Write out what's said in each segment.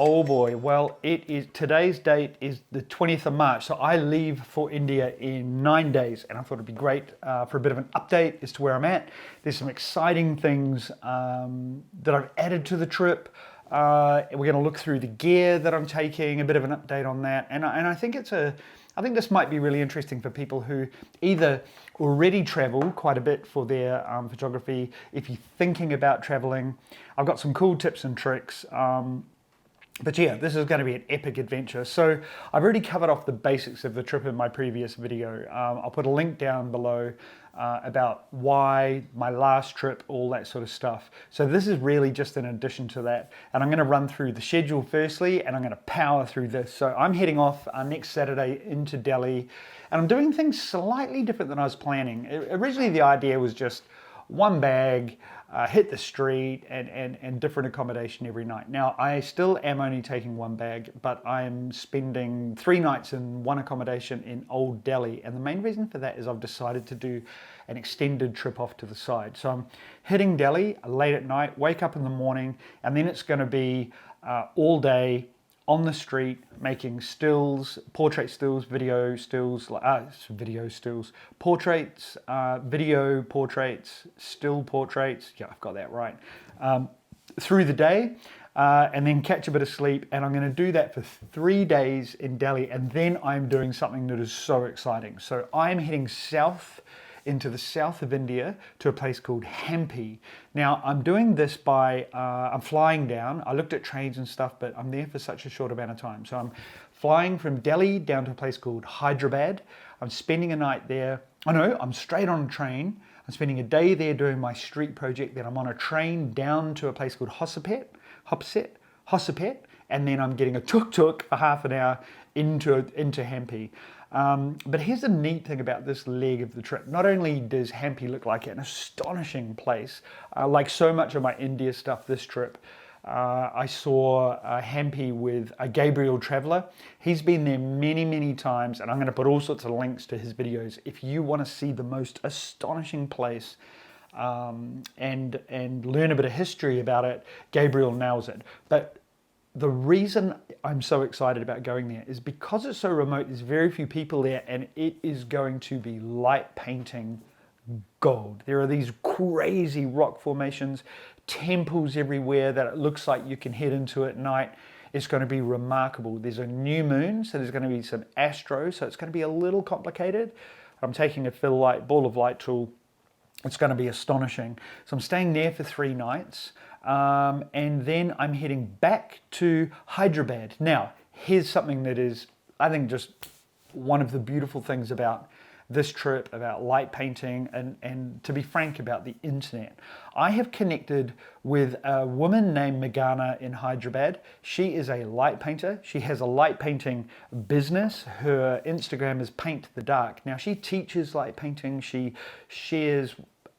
Oh boy, well, today's date is the 20th of March, so I leave for India in 9 days, and I thought it'd be great for a bit of an update as to where I'm at. There's some exciting things that I've added to the trip. We're going to look through the gear that I'm taking, a bit of an update on that, and I think I think this might be really interesting for people who either already travel quite a bit for their photography. If you're thinking about traveling, I've got some cool tips and tricks. But yeah, this is going to be an epic adventure. So I've already covered off the basics of the trip in my previous video. I'll put a link down below about why, my last trip, all that sort of stuff. So this is really just an addition to that. And I'm going to run through the schedule firstly, and I'm going to power through this. So I'm heading off next Saturday into Delhi, and I'm doing things slightly different than I was planning. Originally, the idea was just one bag, hit the street, and different accommodation every night. Now, I still am only taking one bag, but I'm spending 3 nights in one accommodation in Old Delhi. And the main reason for that is I've decided to do an extended trip off to the side. So I'm hitting Delhi late at night, wake up in the morning, and then it's going to be all day on the street, making stills, portrait stills, video stills, portraits, video portraits, still portraits. Yeah, I've got that right. Through the day, and then catch a bit of sleep. And I'm going to do that for 3 days in Delhi. And then I'm doing something that is so exciting. So I'm heading south into the south of India to a place called Hampi. Now, I'm doing this by, I'm flying down. I looked at trains and stuff, but I'm there for such a short amount of time. So I'm flying from Delhi down to a place called Hyderabad. I'm spending a night there. Oh no, I'm straight on a train. I'm spending a day there doing my street project. Then I'm on a train down to a place called Hossapet, and then I'm getting a tuk-tuk for half an hour into Hampi. But here's the neat thing about this leg of the trip. Not only does Hampi look like an astonishing place, like so much of my India stuff this trip, I saw Hampi with a Gabriel Traveller. He's been there many, many times, and I'm going to put all sorts of links to his videos. If you want to see the most astonishing place and learn a bit of history about it, Gabriel nails it. But the reason I'm so excited about going there is because it's so remote, there's very few people there, and it is going to be light painting gold. There are these crazy rock formations, temples everywhere that it looks like you can head into at night. It's going to be remarkable. There's a new moon, so there's going to be some astro, so it's going to be a little complicated. I'm taking a ball of light tool. It's going to be astonishing. So I'm staying there for 3 nights. And then I'm heading back to Hyderabad. Now, here's something that is, I think, just one of the beautiful things about this trip, about light painting, and to be frank, about the internet. I have connected with a woman named Meghana in Hyderabad. She is a light painter. She has a light painting business. Her Instagram is Paint the Dark. Now, she teaches light painting. She shares,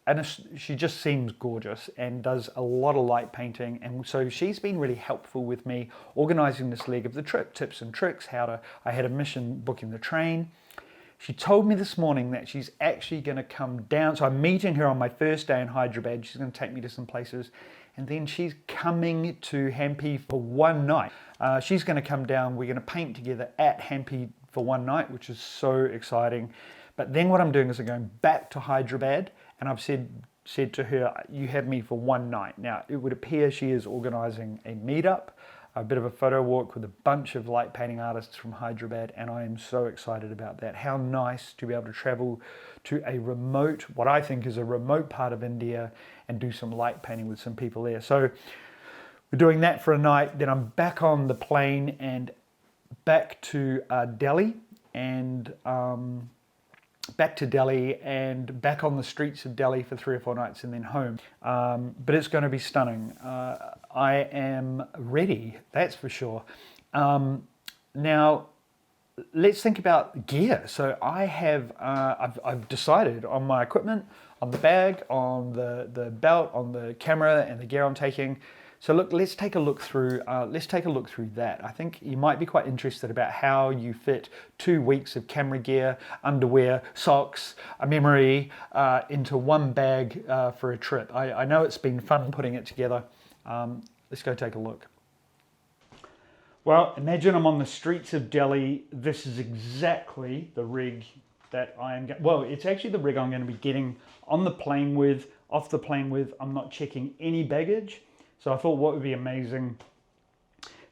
and she just seems gorgeous and does a lot of light painting. And so she's been really helpful with me organizing this leg of the trip, tips and tricks, I had a mission booking the train. She told me this morning that she's actually going to come down. So I'm meeting her on my first day in Hyderabad. She's going to take me to some places. And then she's coming to Hampi for 1 night. She's going to come down. We're going to paint together at Hampi for 1 night, which is so exciting. But then what I'm doing is I'm going back to Hyderabad, and I've said to her, you have me for 1 night. Now, it would appear she is organizing a meetup, a bit of a photo walk with a bunch of light painting artists from Hyderabad, and I am so excited about that. How nice to be able to travel to a remote, what I think is a remote part of India, and do some light painting with some people there. So we're doing that for a night, then I'm back on the plane and back to Delhi, and back on the streets of Delhi for 3 or 4 nights, and then home. But it's going to be stunning. I am ready, that's for sure. Now, let's think about gear. So I have, I've decided on my equipment, on the bag, on the belt, on the camera, and the gear I'm taking. So look, let's take a look through that. I think you might be quite interested about how you fit 2 weeks of camera gear, underwear, socks, a memory into one bag for a trip. I know it's been fun putting it together. Let's go take a look. Well, imagine I'm on the streets of Delhi. This is exactly the rig that I am, well, it's actually the rig I'm going to be getting on the plane with, off the plane with. I'm not checking any baggage. So I thought what would be amazing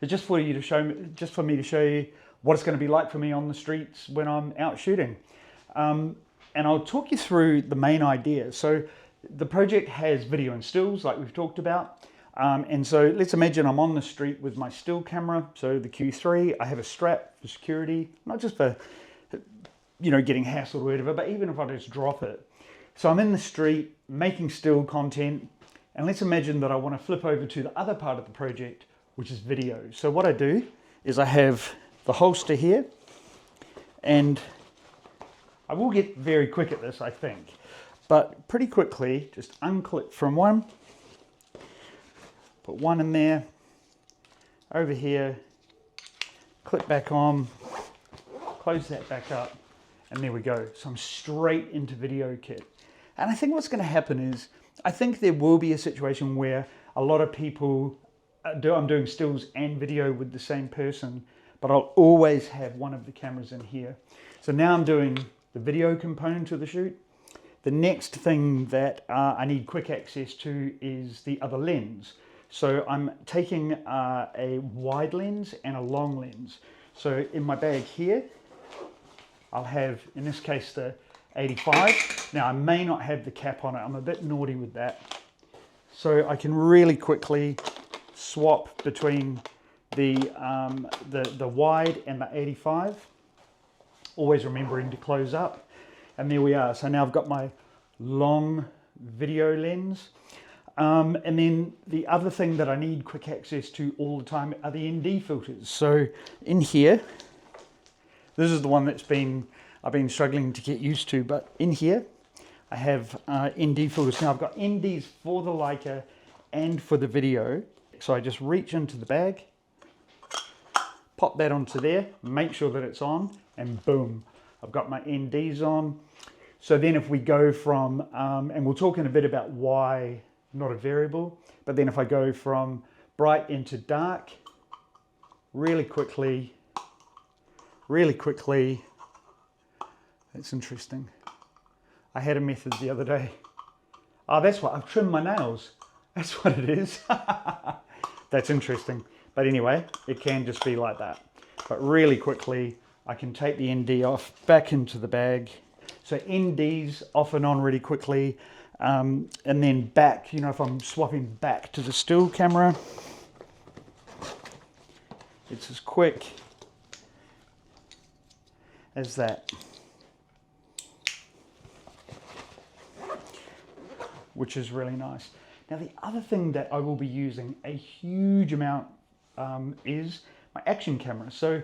is just for you to show me, just for me to show you what it's going to be like for me on the streets when I'm out shooting. And I'll talk you through the main idea. So the project has video and stills like we've talked about. And so let's imagine I'm on the street with my still camera. So the Q3, I have a strap for security, not just for, you know, getting hassled or whatever, but even if I just drop it. So I'm in the street making still content. And let's imagine that I want to flip over to the other part of the project, which is video. So what I do is I have the holster here, and I will get very quick at this, I think, but pretty quickly, just unclip from one, put one in there, over here, clip back on, close that back up, and there we go. So I'm straight into video kit. And I think what's going to happen is, I think there will be a situation where a lot of people I'm doing stills and video with the same person, but I'll always have one of the cameras in here. So now I'm doing the video component of the shoot. The next thing that I need quick access to is the other lens. So I'm taking a wide lens and a long lens. So in my bag here, I'll have, in this case, the 85. Now I may not have the cap on it. I'm a bit naughty with that. So I can really quickly swap between the wide and the 85. Always remembering to close up. And there we are. So now I've got my long video lens. And then the other thing that I need quick access to all the time are the ND filters. So in here, this is the one that's I've been struggling to get used to, but in here I have ND filters. Now I've got NDs for the Leica and for the video. So I just reach into the bag, pop that onto there, make sure that it's on, and boom, I've got my NDs on. So then if we go from, and we'll talk in a bit about why not a variable, but then if I go from bright into dark, really quickly, that's interesting. I had a method the other day. Oh, that's what, I've trimmed my nails. That's what it is. That's interesting. But anyway, it can just be like that. But really quickly, I can take the ND off, back into the bag. So NDs off and on really quickly. And then back, you know, if I'm swapping back to the still camera, it's as quick as that. Which is really nice. Now the other thing that I will be using a huge amount is my action camera. So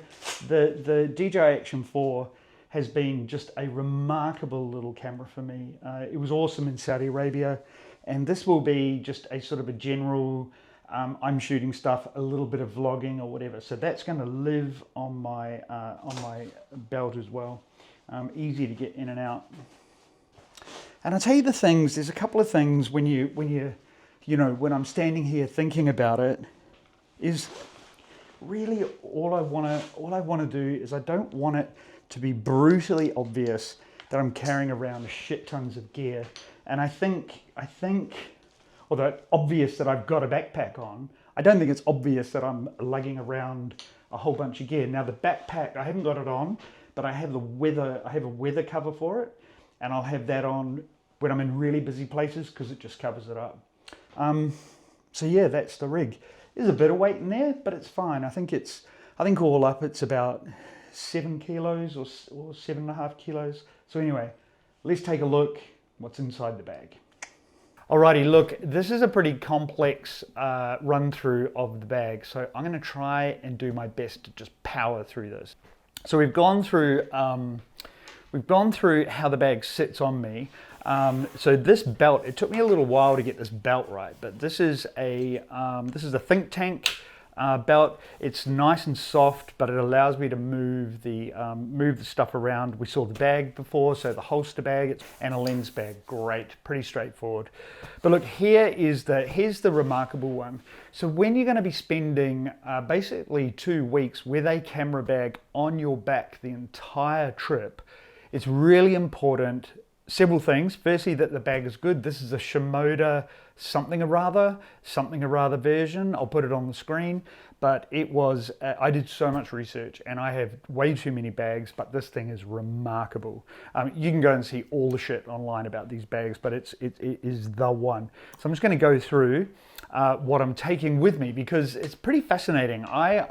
the DJI Action 4 has been just a remarkable little camera for me. It was awesome in Saudi Arabia, and this will be just a sort of a general, I'm shooting stuff, a little bit of vlogging or whatever. So that's going to live on my belt as well. Easy to get in and out. And I'll tell you the things, there's a couple of things when I'm standing here thinking about it, is really all I want to do is I don't want it to be brutally obvious that I'm carrying around shit tons of gear. And I think, although it's obvious that I've got a backpack on, I don't think it's obvious that I'm lugging around a whole bunch of gear. Now the backpack, I haven't got it on, but I have a weather cover for it, and I'll have that on when I'm in really busy places because it just covers it up. So yeah, that's the rig. There's a bit of weight in there, but it's fine. I think all up it's about 7 kilos or 7.5 kilos. So anyway, let's take a look what's inside the bag. Alrighty, look, this is a pretty complex run through of the bag. So I'm gonna try and do my best to just power through this. So we've gone through how the bag sits on me. So this belt, it took me a little while to get this belt right, but this is a think tank belt. It's nice and soft, but it allows me to move the stuff around. We saw the bag before, so the holster bag and a lens bag. Great, pretty straightforward. But look, here's the remarkable one. So when you're going to be spending basically 2 weeks with a camera bag on your back the entire trip, it's really important. Several things. Firstly, that the bag is good. This is a Shimoda something or rather version. I'll put it on the screen. But it was, I did so much research and I have way too many bags, but this thing is remarkable. You can go and see all the shit online about these bags, but it is the one. So I'm just going to go through what I'm taking with me because it's pretty fascinating. I've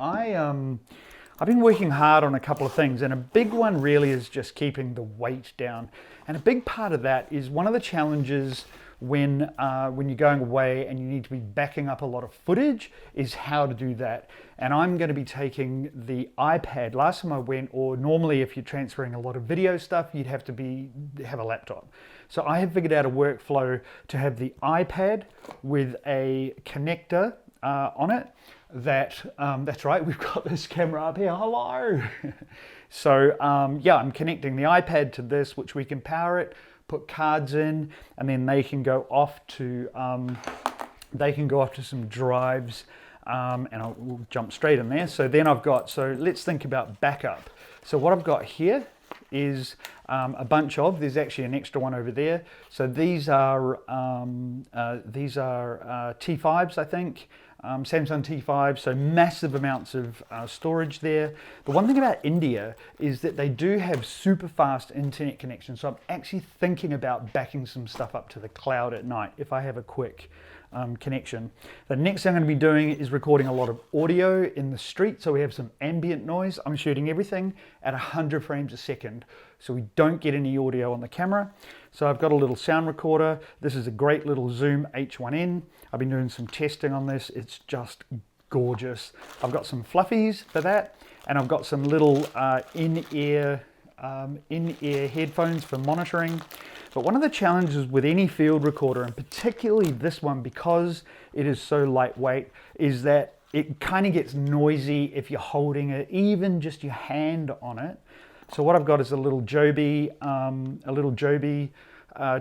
been working hard on a couple of things, and a big one really is just keeping the weight down. And a big part of that is one of the challenges when you're going away and you need to be backing up a lot of footage is how to do that. And I'm going to be taking the iPad. Last time I went, or normally if you're transferring a lot of video stuff, you'd have to have a laptop. So I have figured out a workflow to have the iPad with a connector on it. That's right, we've got this camera up here, hello! So yeah, I'm connecting the iPad to this, which we can power it, put cards in, and then they can go off to some drives, and we'll jump straight in there. So then let's think about backup. So what I've got here is a bunch of, there's actually an extra one over there. So these are T5s, I think. Samsung T5, so massive amounts of storage there. The one thing about India is that they do have super fast internet connection, so I'm actually thinking about backing some stuff up to the cloud at night if I have a quick connection. The next thing I'm going to be doing is recording a lot of audio in the street, so we have some ambient noise. I'm shooting everything at 100 frames a second, so we don't get any audio on the camera. So I've got a little sound recorder. This is a great little Zoom H1N. I've been doing some testing on this. It's just gorgeous. I've got some fluffies for that, and I've got some little in-ear headphones for monitoring. But one of the challenges with any field recorder, and particularly this one because it is so lightweight, is that it kind of gets noisy if you're holding it, even just your hand on it. So what I've got is a little Joby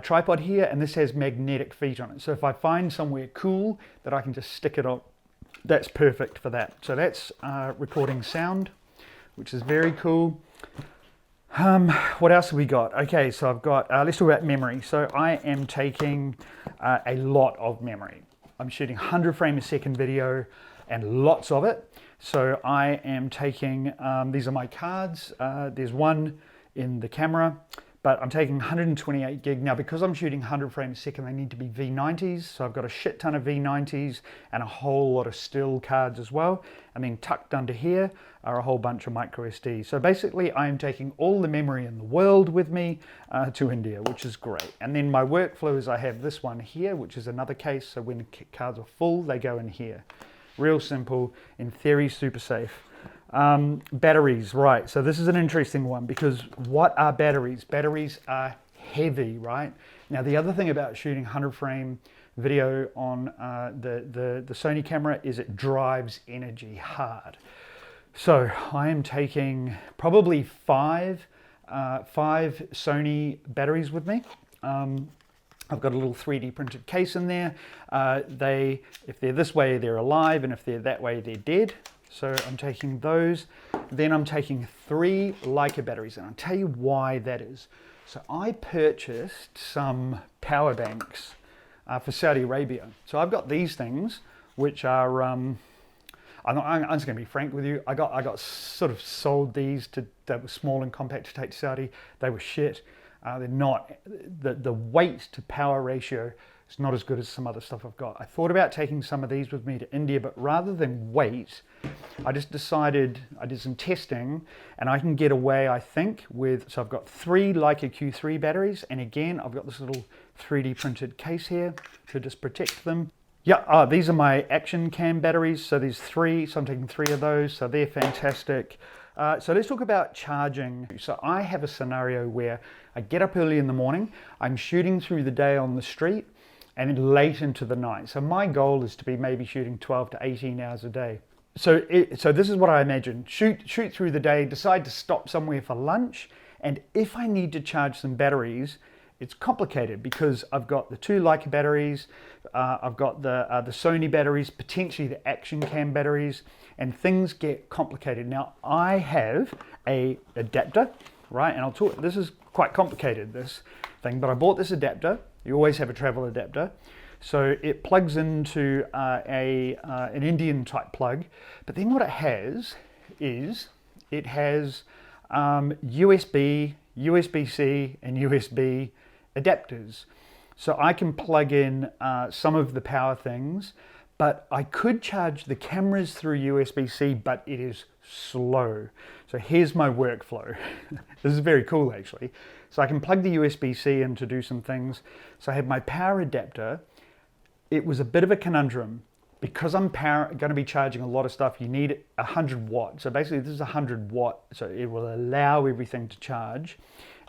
tripod here, and this has magnetic feet on it. So if I find somewhere cool that I can just stick it on, that's perfect for that. So that's recording sound, which is very cool. What else have we got? Okay, so I've got, let's talk about memory. So I am taking a lot of memory. I'm shooting 100 frame a second video and lots of it. So I am taking, these are my cards. There's one in the camera, but I'm taking 128 gig. Now, because I'm shooting 100 frames a second, they need to be V90s. So I've got a shit ton of V90s and a whole lot of still cards as well. And then tucked under here are a whole bunch of micro SD. So basically I am taking all the memory in the world with me to India, which is great. And then my workflow is I have this one here, which is another case. So when the cards are full, they go in here. Real simple, in theory, super safe. Batteries, right. So this is an interesting one because what are batteries? Batteries are heavy, right? Now, the other thing about shooting 100 frame video on the Sony camera is it drives energy hard. So I am taking probably five Sony batteries with me. I've got a little 3D printed case in there. If they're this way, they're alive, and if they're that way, they're dead. So I'm taking those. Then I'm taking 3 Leica batteries, and I'll tell you why that is. So I purchased some power banks for Saudi Arabia. So I've got these things, which are, I'm just going to be frank with you. I got sort of sold these that were small and compact to take to Saudi. They were shit. They're not, the weight to power ratio is not as good as some other stuff I've got. I thought about taking some of these with me to India, but rather than wait, I just decided, I did some testing, and I can get away, I think, with, so I've got 3 Leica Q3 batteries, and again, I've got this little 3D printed case here to just protect them. Yeah, these are my action cam batteries, so there's 3, so I'm taking 3 of those, so they're fantastic. So let's talk about charging. So I have a scenario where I get up early in the morning, I'm shooting through the day on the street, and then late into the night. So my goal is to be maybe shooting 12 to 18 hours a day. So this is what I imagine. Shoot through the day, decide to stop somewhere for lunch, and if I need to charge some batteries, it's complicated because I've got the two Leica batteries, I've got the Sony batteries, potentially the action cam batteries, and things get complicated. Now I have a adapter, right? And I'll talk. This is quite complicated, this thing, but I bought this adapter. You always have a travel adapter. So it plugs into an Indian type plug, but then what it has is it has USB, USB-C, and USB adapters. So I can plug in some of the power things, but I could charge the cameras through USB-C, but it is slow. So here's my workflow. This is very cool actually. So I can plug the USB-C in to do some things. So I have my power adapter. It was a bit of a conundrum. Because I'm going to be charging a lot of stuff, you need 100 watts. So basically this is 100 watt, so it will allow everything to charge.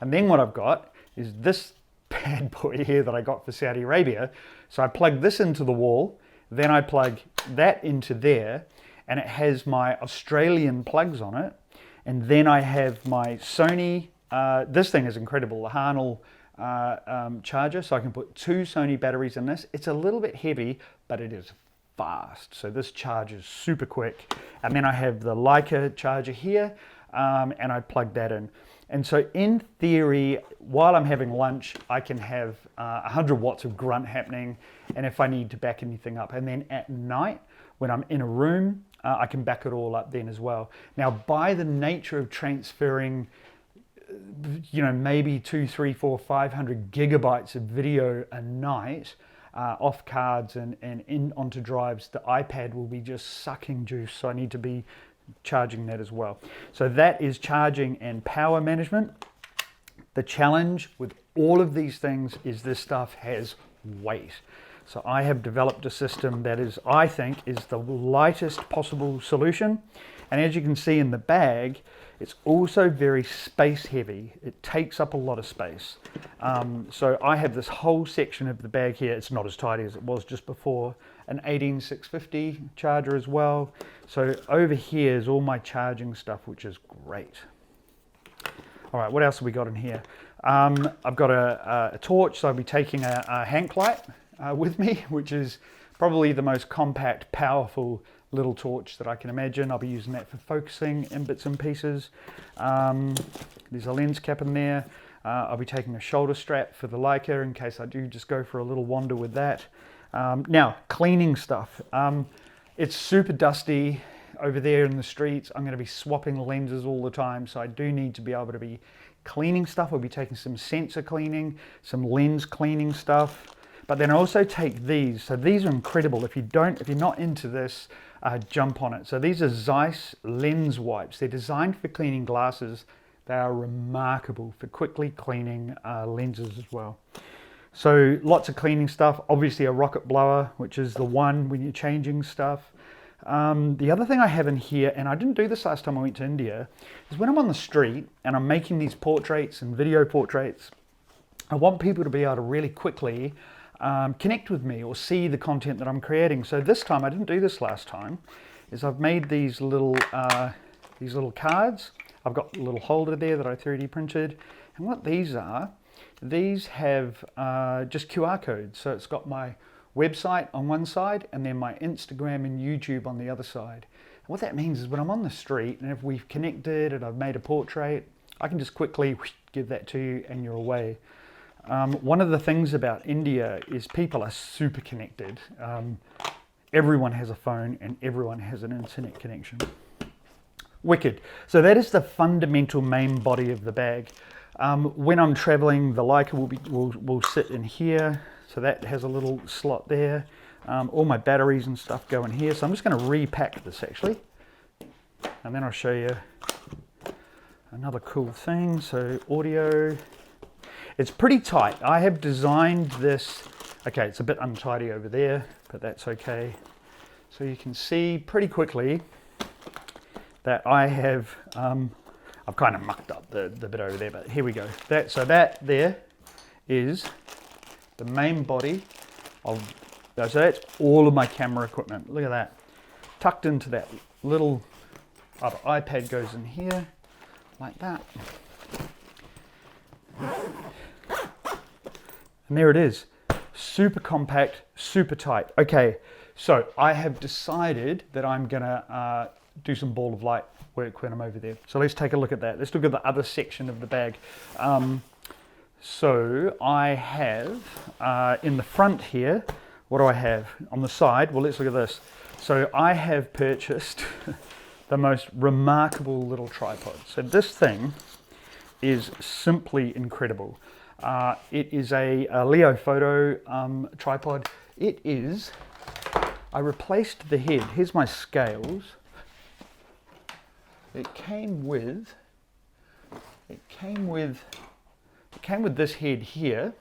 And then what I've got is this bad boy here that I got for Saudi Arabia. So I plug this into the wall, then I plug that into there, and it has my Australian plugs on it. And then I have my Sony, this thing is incredible, the Harnell charger. So I can put two Sony batteries in this. It's a little bit heavy, but it is fast. So this charges super quick. And then I have the Leica charger here, and I plug that in. And so in theory, while I'm having lunch, I can have 100 watts of grunt happening, and if I need to back anything up. And then at night, when I'm in a room, I can back it all up then as well. Now, by the nature of transferring, you know, maybe 200, 300, 400, 500 gigabytes of video a night, off cards and in onto drives, the iPad will be just sucking juice. So I need to be charging that as well. So that is charging and power management. The challenge with all of these things is this stuff has weight. So I have developed a system that is, I think, is the lightest possible solution. And as you can see in the bag, it's also very space heavy. It takes up a lot of space. So I have this whole section of the bag here. It's not as tidy as it was just before. An 18650 charger as well. So over here is all my charging stuff, which is great. All right, what else have we got in here? I've got a torch, so I'll be taking a Hank light with me, which is probably the most compact, powerful little torch that I can imagine. I'll be using that for focusing in bits and pieces. There's a lens cap in there. I'll be taking a shoulder strap for the Leica in case I do just go for a little wander with that. Now, cleaning stuff. It's super dusty over there in the streets. I'm going to be swapping lenses all the time, so I do need to be able to be cleaning stuff. I'll be taking some sensor cleaning, some lens cleaning stuff. But then I also take these. So these are incredible. If you're not into this, jump on it. So these are Zeiss lens wipes. They're designed for cleaning glasses. They are remarkable for quickly cleaning lenses as well. So lots of cleaning stuff. Obviously a rocket blower, which is the one when you're changing stuff. The other thing I have in here, and I didn't do this last time I went to India, is when I'm on the street and I'm making these portraits and video portraits, I want people to be able to really quickly connect with me or see the content that I'm creating. So this time, I didn't do this last time, is I've made these little cards. I've got a little holder there that I 3D printed. And what these are, these have just QR codes. So it's got my website on one side and then my Instagram and YouTube on the other side. And what that means is when I'm on the street and if we've connected and I've made a portrait, I can just quickly give that to you and you're away. One of the things about India is people are super connected. Everyone has a phone and everyone has an internet connection. Wicked. So that is the fundamental main body of the bag. When I'm traveling, the Leica will sit in here. So that has a little slot there. All my batteries and stuff go in here. So I'm just going to repack this actually. And then I'll show you another cool thing. So audio. It's pretty tight. I have designed this. Okay, it's a bit untidy over there, but that's okay. So you can see pretty quickly that I have, I've kind of mucked up the bit over there, but here we go. So that there is the main body of, so that's all of my camera equipment. Look at that. tucked into that little other iPad goes in here, like that. And there it is. Super compact, super tight. Okay, so I have decided that I'm gonna do some ball of light work when I'm over there. So let's take a look at that. Let's look at the other section of the bag. So I have, in the front here, what do I have? On the side, well, let's look at this. So I have purchased the most remarkable little tripod. So this thing is simply incredible. It is a Leo Photo tripod. It is, I replaced the head. Here's my scales. It came with this head here,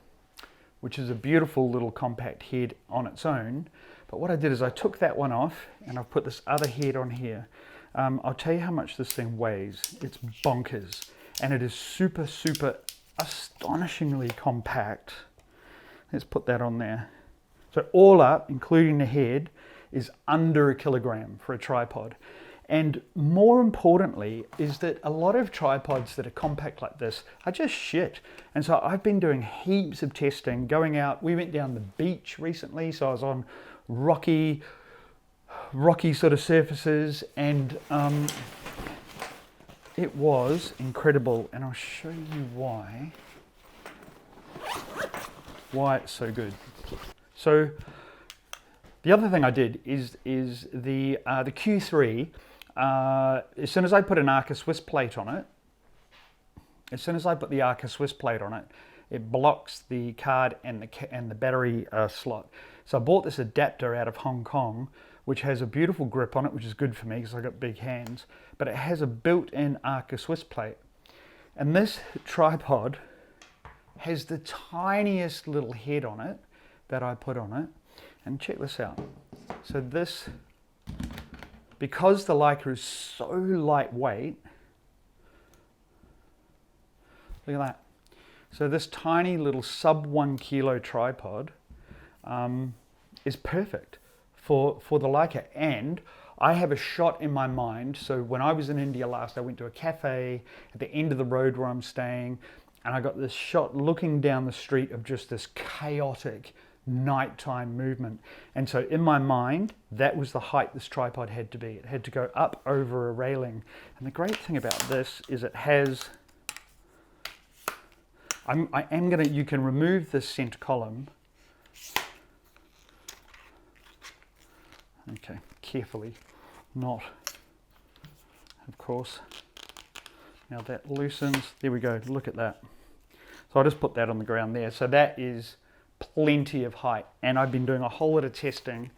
which is a beautiful little compact head on its own. But what I did is I took that one off and I've put this other head on here. I'll tell you how much this thing weighs. It's bonkers. And it is super, super astonishingly compact. Let's put that on there. So all up, including the head, is under 1 kilogram for a tripod. And more importantly is that a lot of tripods that are compact like this are just shit. And so I've been doing heaps of testing, going out. We went down the beach recently, so I was on rocky sort of surfaces, and it was incredible. And I'll show you why it's so good. So the other thing I did is the Q3. As soon as I put an Arca Swiss plate on it, it blocks the card and the battery slot. So I bought this adapter out of Hong Kong, which has a beautiful grip on it, which is good for me because I've got big hands, but it has a built-in Arca Swiss plate. And this tripod has the tiniest little head on it that I put on it. And check this out. So this, because the Leica is so lightweight, look at that. So this tiny little sub 1 kilo tripod is perfect for the Leica. And I have a shot in my mind. So when I was in India last, I went to a cafe at the end of the road where I'm staying, and I got this shot looking down the street of just this chaotic nighttime movement. And so in my mind, that was the height this tripod had to be. It had to go up over a railing. And the great thing about this is it has, you can remove this center column. Okay, carefully, not, of course. Now that loosens, there we go, look at that. So I'll just put that on the ground there. So that is plenty of height, and I've been doing a whole lot of testing,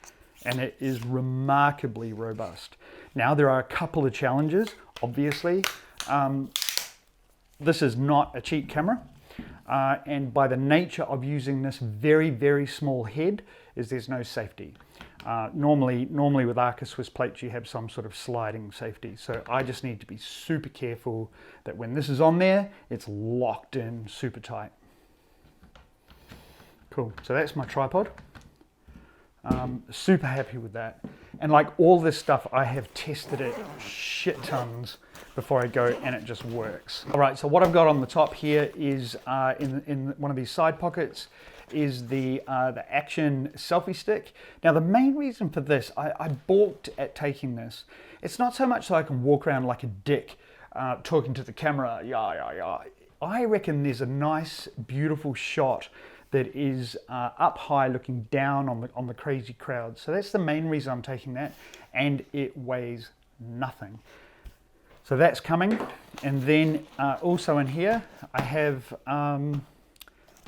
and it is remarkably robust. Now there are a couple of challenges, obviously. This is not a cheap camera, and by the nature of using this very, very small head, is there's no safety. Normally with Arca Swiss plates you have some sort of sliding safety, so I just need to be super careful that when this is on there, it's locked in super tight. Cool, so that's my tripod. Super happy with that. And like all this stuff, I have tested it shit tons before I go, and it just works. All right, so what I've got on the top here is, in one of these side pockets, is the Action selfie stick. Now the main reason for this, I balked at taking this. It's not so much so I can walk around like a dick talking to the camera, yeah. I reckon there's a nice, beautiful shot that is up high looking down on the crazy crowd. So that's the main reason I'm taking that, and it weighs nothing. So that's coming. And then also in here, I have a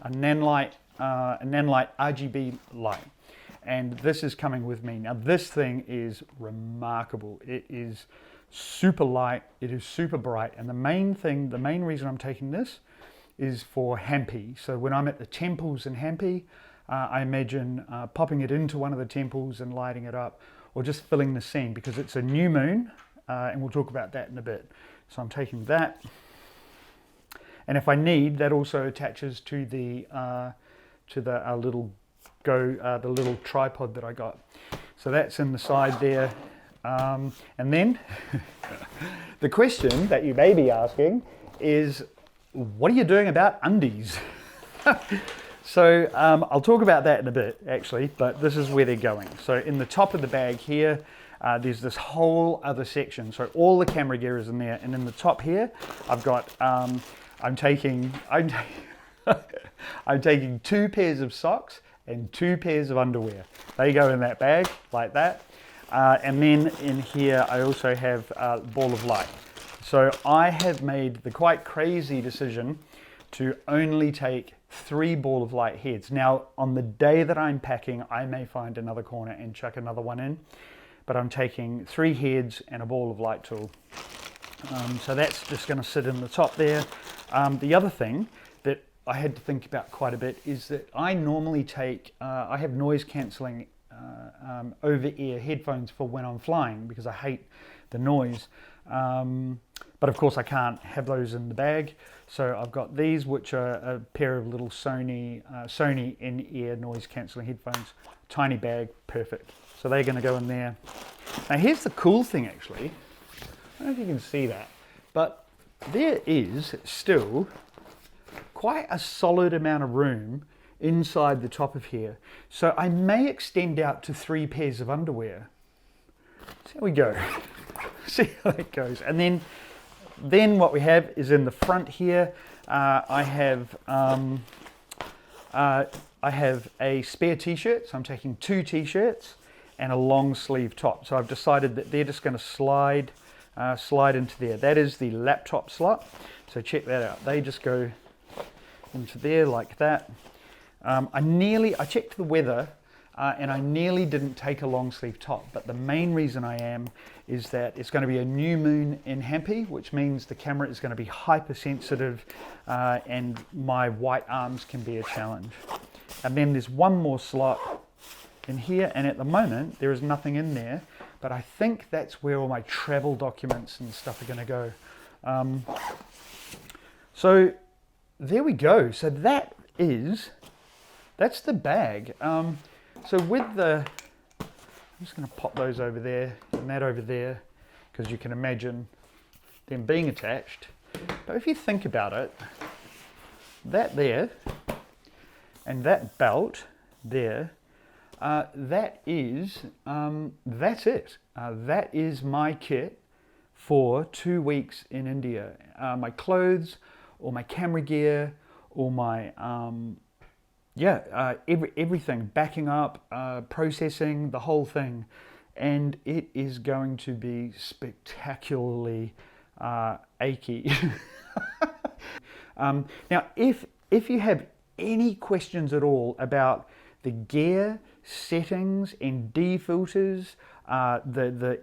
Nanlite RGB light. And this is coming with me. Now this thing is remarkable. It is super light, it is super bright. And the main reason I'm taking this is for Hampi. So when I'm at the temples in Hampi, I imagine popping it into one of the temples and lighting it up, or just filling the scene, because it's a new moon, and we'll talk about that in a bit. So I'm taking that, and if I need, that also attaches to the little tripod that I got. So that's in the side there. And then the question that you may be asking is, what are you doing about undies? So I'll talk about that in a bit actually, but this is where they're going. So in the top of the bag here, there's this whole other section. So all the camera gear is in there, and in the top here, I've got, I'm taking 2 pairs of socks and 2 pairs of underwear. They go in that bag like that. And then in here, I also have a ball of light. So I have made the quite crazy decision to only take 3 ball of light heads. Now, on the day that I'm packing, I may find another corner and chuck another one in, but I'm taking 3 heads and a ball of light tool. So that's just going to sit in the top there. The other thing that I had to think about quite a bit is that I normally take, I have noise cancelling over-ear headphones for when I'm flying because I hate the noise. But of course I can't have those in the bag. So I've got these, which are a pair of little Sony in-ear noise cancelling headphones. Tiny bag, perfect. So they're going to go in there. Now here's the cool thing actually. I don't know if you can see that, but there is still quite a solid amount of room inside the top of here. So I may extend out to 3 pairs of underwear. So there we go. See how that goes. And then what we have is in the front here, I have a spare t-shirt. So I'm taking 2 t-shirts and a long sleeve top. So I've decided that they're just going to slide into there. That is the laptop slot. So check that out. They just go into there like that. I checked the weather and I nearly didn't take a long sleeve top, but the main reason I am is that it's going to be a new moon in Hampi, which means the camera is going to be hypersensitive and my white arms can be a challenge. And then there's one more slot in here, and at the moment there is nothing in there, but I think that's where all my travel documents and stuff are going to go. So there we go. So that's the bag. So with I'm just going to pop those over there and that over there, because you can imagine them being attached. But if you think about it, that there and that belt there, that's it. That is my kit for 2 weeks in India. My clothes, all my camera gear, all my everything, backing up, processing, the whole thing, and it is going to be spectacularly achy. Now, if you have any questions at all about the gear, settings, and defilters,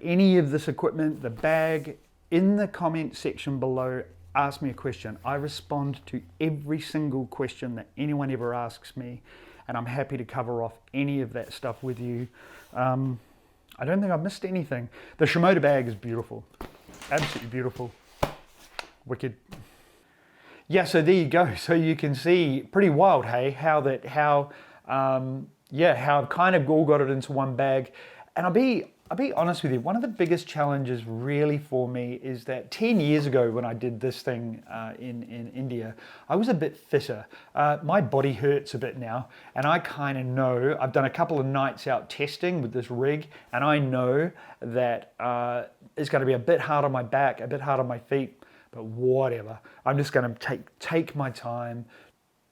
any of this equipment, the bag, in the comment section below, ask me a question. I respond to every single question that anyone ever asks me, and I'm happy to cover off any of that stuff with you. I don't think I've missed anything. The Shimoda bag is beautiful, absolutely beautiful, wicked. Yeah, so there you go. So you can see, pretty wild, hey, how I've kind of all got it into one bag. And I'll be honest with you, one of the biggest challenges really for me is that 10 years ago when I did this thing in India, I was a bit fitter. My body hurts a bit now, and I kind of know, I've done a couple of nights out testing with this rig, and I know that it's going to be a bit hard on my back, a bit hard on my feet, but whatever. I'm just going to take my time.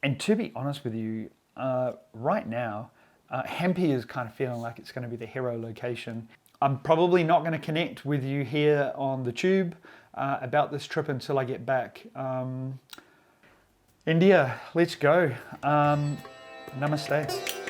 And to be honest with you, right now, Hampi is kind of feeling like it's going to be the hero location. I'm probably not going to connect with you here on the tube about this trip until I get back. India, let's go. Namaste.